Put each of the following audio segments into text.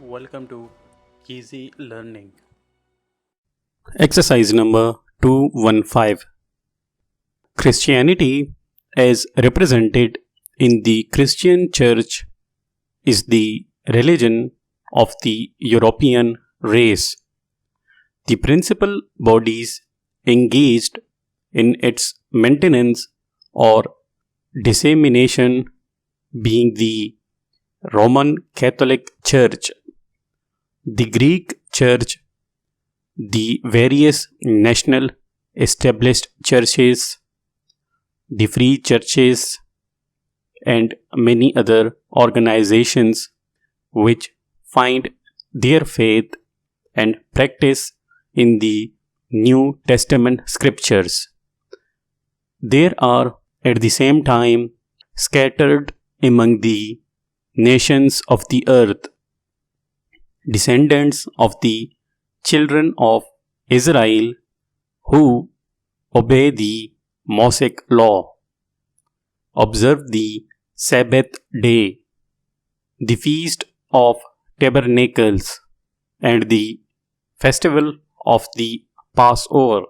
Welcome to Easy Learning. Exercise number 215. Christianity, as represented in the Christian Church, is the religion of the European race. The principal bodies engaged in its maintenance or dissemination being the Roman Catholic Church, the Greek Church, the various national established churches, the free churches, and many other organizations which find their faith and practice in the New Testament scriptures. There are at the same time scattered among the nations of the earth descendants of the children of Israel who obey the Mosaic law, observe the Sabbath day, the Feast of Tabernacles, and the festival of the Passover,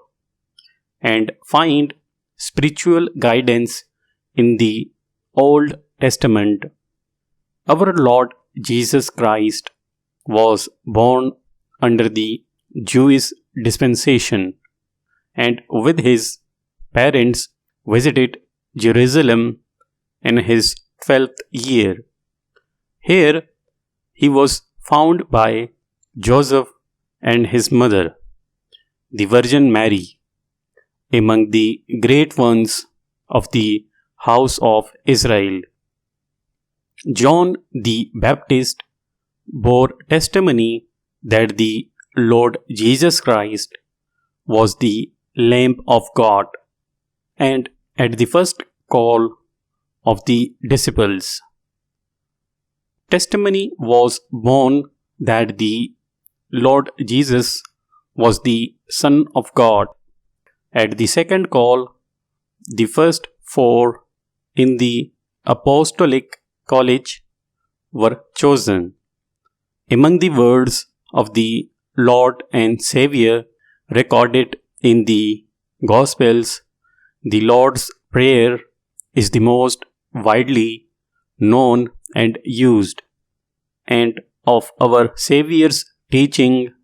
and find spiritual guidance in the Old Testament. Our Lord Jesus Christ was born under the Jewish dispensation and with his parents visited Jerusalem in his 12th year. Here he was found by Joseph and his mother, the Virgin Mary, among the great ones of the house of Israel. John the Baptist bore testimony that the Lord Jesus Christ was the Lamb of God, and at the first call of the disciples, testimony was borne that the Lord Jesus was the Son of God. At the second call, the first four in the Apostolic College were chosen. Among the words of the Lord and Savior recorded in the Gospels, the Lord's Prayer is the most widely known and used, and of our Savior's teaching,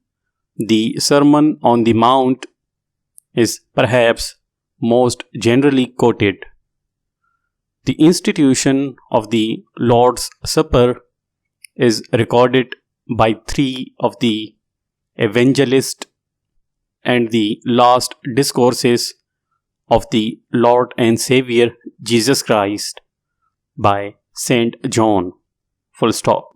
the Sermon on the Mount is perhaps most generally quoted. The institution of the Lord's Supper is recorded by three of the evangelists, and the last discourses of the Lord and Savior Jesus Christ by Saint John. Full stop.